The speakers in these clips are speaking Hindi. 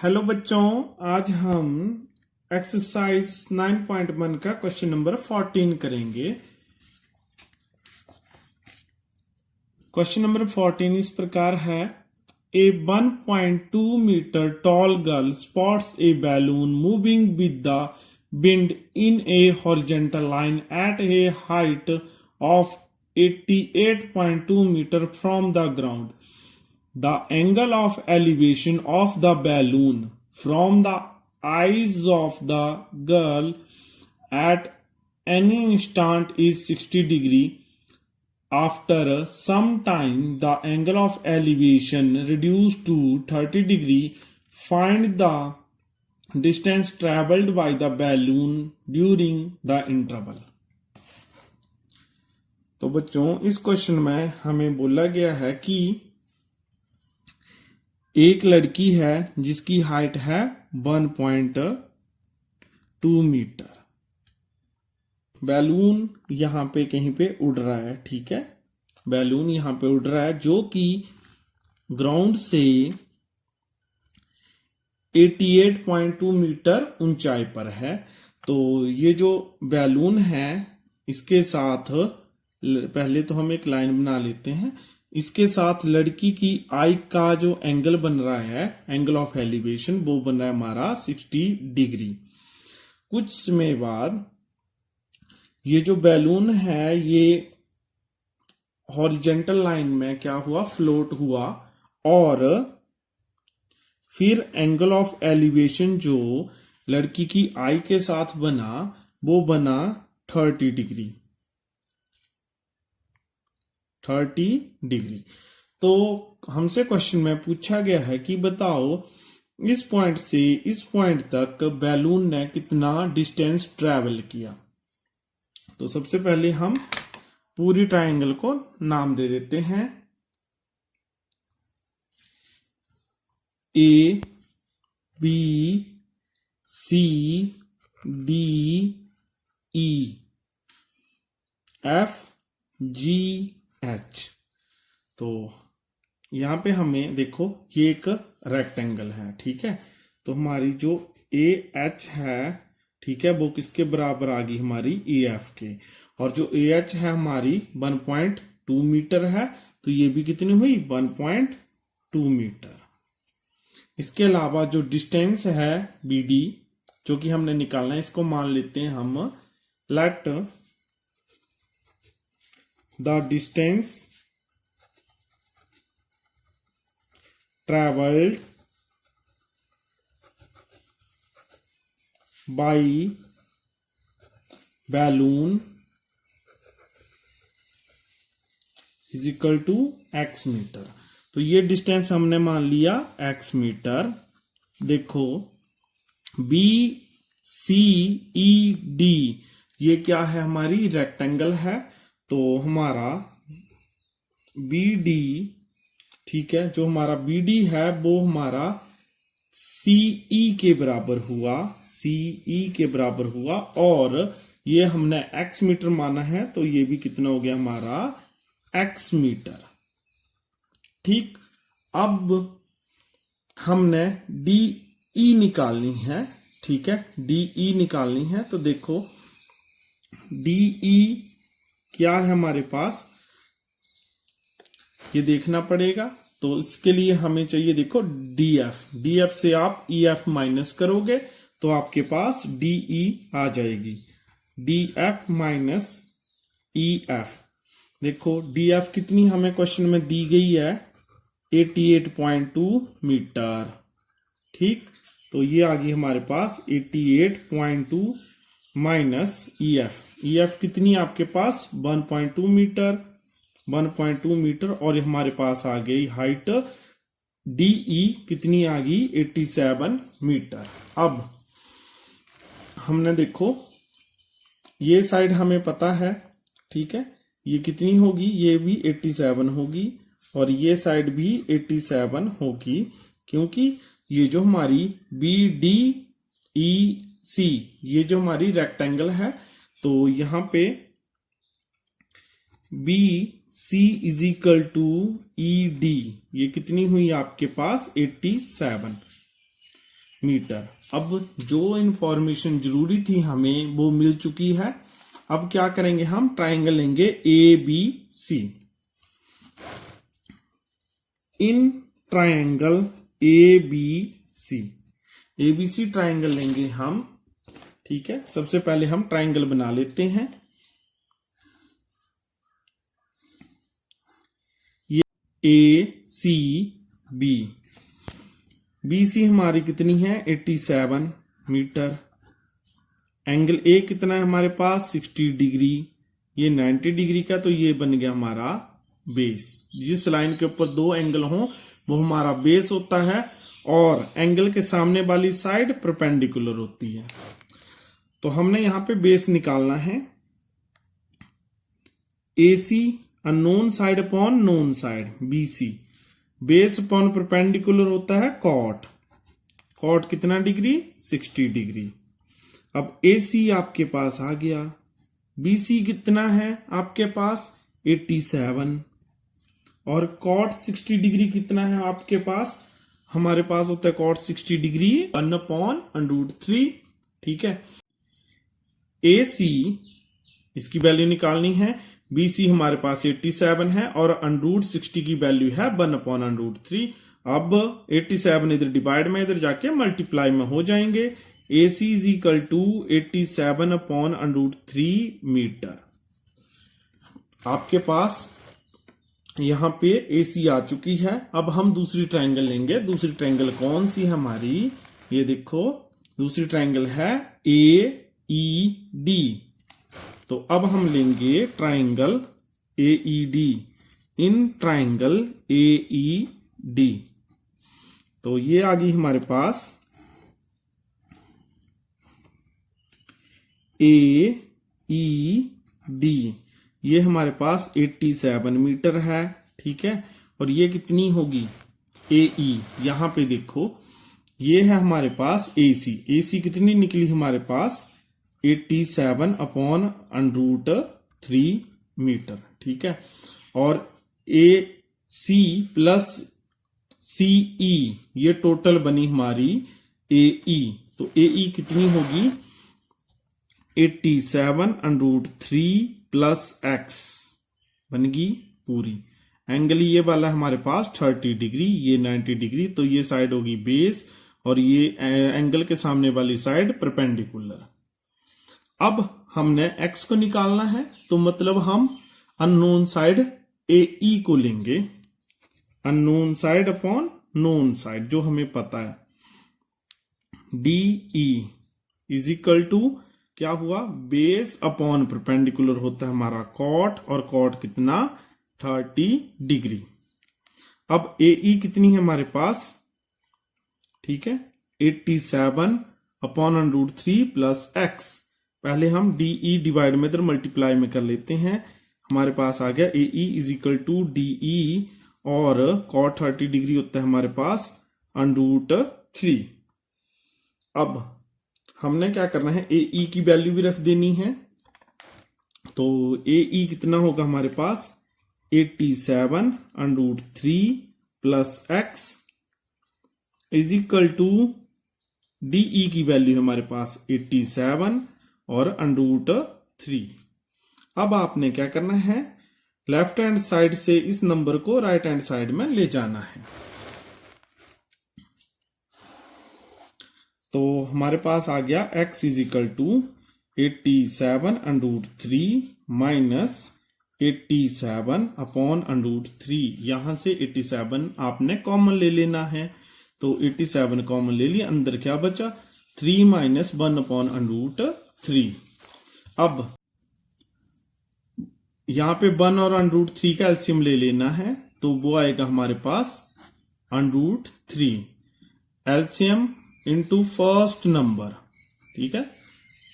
हेलो बच्चों, आज हम एक्सरसाइज 9.1 का क्वेश्चन नंबर 14 करेंगे। क्वेश्चन नंबर 14 इस प्रकार है। A 1.2 metre tall girl spots a balloon moving with the wind in a horizontal line at a height of 88.2 metre from the ground. The angle of elevation of the balloon from the eyes of the girl at any instant is 60 degree. After some time, the angle of elevation reduced to 30 degree. Find the distance traveled by the balloon during the interval. तो बच्चों, इस क्वेश्चन में हमें बोला गया है कि एक लड़की है जिसकी हाइट है 1.2 मीटर। बैलून यहां पे कहीं पे उड़ रहा है, ठीक है। बैलून यहां पे उड़ रहा है जो कि ग्राउंड से 88.2 मीटर ऊंचाई पर है। तो ये जो बैलून है इसके साथ पहले तो हम एक लाइन बना लेते हैं। इसके साथ लड़की की आई का जो एंगल बन रहा है, एंगल ऑफ एलिवेशन, वो बन रहा है हमारा 60 डिग्री। कुछ समय बाद ये जो बैलून है ये हॉरिजॉन्टल लाइन में क्या हुआ, फ्लोट हुआ, और फिर एंगल ऑफ एलिवेशन जो लड़की की आई के साथ बना वो बना 30 डिग्री। 30 डिग्री। तो हमसे क्वेश्चन में पूछा गया है कि बताओ इस पॉइंट से इस पॉइंट तक बैलून ने कितना डिस्टेंस ट्रैवल किया। तो सबसे पहले हम पूरी ट्रायंगल को नाम दे देते हैं। A B C D E F G H. तो यहां पे हमें देखो ये एक रेक्टेंगल है, ठीक है। तो हमारी जो ए एच है, ठीक है, वो किसके बराबर आ गई, हमारी ए एफ के। और जो ए एच है हमारी 1.2 मीटर है, तो ये भी कितनी हुई, 1.2 मीटर। इसके अलावा जो डिस्टेंस है बी डी जो कि हमने निकालना है, इसको मान लेते हैं हम let the distance traveled by balloon is equal to x metre. तो ये डिस्टेंस हमने मान लिया x मीटर। देखो बी सी ई डी ये क्या है, हमारी रेक्टेंगल है। तो हमारा बी डी, ठीक है, जो हमारा बी डी है वो हमारा सीई के बराबर हुआ, सीई के बराबर हुआ। और ये हमने एक्स मीटर माना है, तो ये भी कितना हो गया हमारा एक्स मीटर। ठीक, अब हमने डी ई निकालनी है, ठीक है, डी ई निकालनी है। तो देखो डी ई क्या है हमारे पास, ये देखना पड़ेगा। तो इसके लिए हमें चाहिए, देखो डीएफ, डीएफ से आप ईएफ माइनस करोगे तो आपके पास डीई आ जाएगी, डीएफ माइनस ईएफ। देखो डीएफ कितनी हमें क्वेश्चन में दी गई है, 88.2 मीटर। ठीक, तो ये आ गई हमारे पास 88.2 माइनस ईएफ। ईएफ कितनी आपके पास 1.2 मीटर, 1.2 मीटर। और हमारे पास आ गई हाइट डीई कितनी आ गई, 87 मीटर। अब हमने देखो ये साइड हमें पता है, ठीक है, ये कितनी होगी, ये भी 87 होगी, और ये साइड भी 87 होगी, क्योंकि ये जो हमारी बी डी ई सी ये जो हमारी रेक्टेंगल है, तो यहां पे B C is equal to E D ये कितनी हुई आपके पास 87। मीटर। अब जो इंफॉर्मेशन जरूरी थी हमें वो मिल चुकी है। अब क्या करेंगे, हम ट्रायंगल लेंगे ABC। In triangle ABC triangle लेंगे हम। ठीक है, सबसे पहले हम ट्रायंगल बना लेते हैं। ये ACB, BC हमारी कितनी है 87 मीटर। एंगल A कितना है हमारे पास 60 डिग्री, ये 90 डिग्री का, तो ये बन गया हमारा बेस। जिस लाइन के ऊपर दो एंगल हो वो हमारा बेस होता है, और एंगल के सामने वाली साइड परपेंडिकुलर होती है। तो हमने यहां पे बेस निकालना है। AC unknown side upon known side BC, base upon perpendicular होता है कॉट। कॉट कितना डिग्री 60 डिग्री। अब AC आपके पास आ गया, BC कितना है आपके पास 87, और कॉट 60 डिग्री कितना है आपके पास, हमारे पास होता है कॉट 60 डिग्री 1/√3। ठीक है, AC इसकी वैल्यू निकालनी है, BC हमारे पास 87 है और √60 की वैल्यू है 1/√3। अब 87 इधर डिवाइड में, इधर जाके मल्टीप्लाई में हो जाएंगे। AC is equal to 87/√3 metre. आपके पास यहां पे AC आ चुकी है। अब हम दूसरी ट्रायंगल लेंगे। दूसरी ट्रायंगल कौन सी है हमारी, ये देखो, दूसरी ट्रायंगल है AED। तो अब हम लेंगे triangle AED। In triangle AED, तो ये आ गई हमारे पास AED, ये हमारे पास 87 मीटर है। ठीक है, और ये कितनी होगी AE, यहां पे देखो, ये है हमारे पास AC कितनी निकली हमारे पास 87/√3 मीटर। ठीक है, और AC प्लस CE ये टोटल बनी हमारी AE। तो AE कितनी होगी 87/√3 प्लस X बन गई पूरी। एंगल ये वाला हमारे पास 30 डिग्री, ये 90 डिग्री, तो ये साइड होगी बेस और ये एंगल के सामने वाली साइड परपेंडिकुलर। अब हमने X को निकालना है, तो मतलब हम अननोन साइड AE को लेंगे। Unknown side upon known side जो हमें पता है, DE इज इक्वल टू क्या हुआ, बेस अपॉन परपेंडिकुलर होता है हमारा कॉट, और कॉट कितना 30 डिग्री। अब AE कितनी है हमारे पास, ठीक है, 87/√3 प्लस X। पहले हम DE डिवाइड में इधर मल्टीप्लाई में कर लेते हैं। हमारे पास आ गया AE is equal to DE, और कॉट 30 डिग्री होता है हमारे पास √3। अब हमने क्या करना है, AE की वैल्यू भी रख देनी है। तो AE कितना होगा हमारे पास 87/√3 plus X is equal to DE की वैल्यू है हमारे पास 87 और √3। अब आपने क्या करना है, लेफ्ट हैंड साइड से इस नंबर को राइट हैंड साइड में ले जाना है। तो हमारे पास आ गया X is equal to 87/√3 minus 87/√3। यहां से 87 आपने कॉमन ले लेना है, तो 87 कॉमन ले लिया, अंदर क्या बचा 3 माइनस 1/√3। अब यहां पे 1 और √3 का एलसीएम ले लेना है, तो वो आएगा हमारे पास √3। एलसीएम इंटू फर्स्ट नंबर, ठीक है,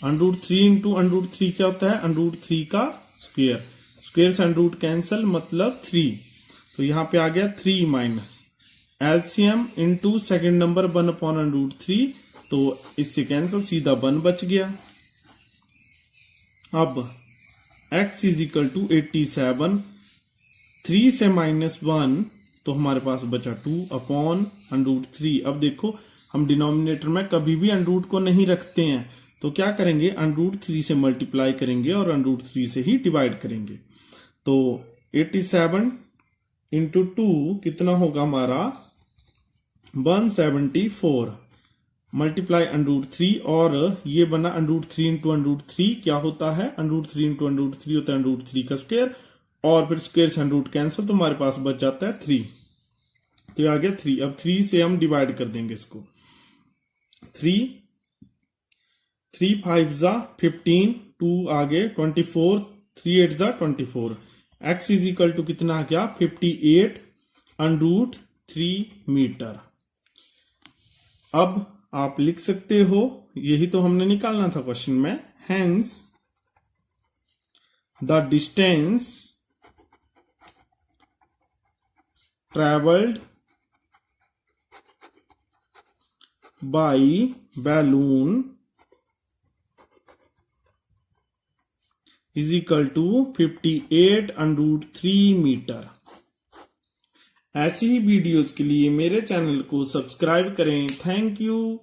√3 इंटू √3 क्या होता है, √3 का स्क्वायर, स्क्वायर से √ कैंसिल मतलब 3, तो यहां पे आ गया 3 minus LCM into second number 1/√3, तो इससे कैंसिल सीधा 1 बच गया। अब x इज इक्वल टू 87, 3 से -1 तो हमारे पास बचा 2/√3। अब देखो हम डिनोमिनेटर में कभी भी √3 को नहीं रखते हैं, तो क्या करेंगे, √3 से मल्टीप्लाई करेंगे और √3 से ही डिवाइड करेंगे। तो 87 इंटू 2 कितना होगा हमारा 174 मल्टीप्लाई √3 और ये बना √3 इंटू √3 क्या होता है, √3 इंटू √3 होता है √3 का स्क्वायर और फिर स्क्वायर से √ कैंसिल, तो हमारे पास बच जाता है 3। तो ये आ गया 3। अब 3 से हम डिवाइड कर देंगे इसको। 3 5 जा 15, 2 आगे 24, 3 8 जा 24। x इज इक्वल टू कितना आ गया 58 √3 मीटर। अब आप लिख सकते हो, यही तो हमने निकालना था क्वेश्चन में, hence the distance travelled by balloon is equal to 58 √3 metre. ऐसी ही वीडियोज के लिए मेरे चैनल को सब्सक्राइब करें। Thank you.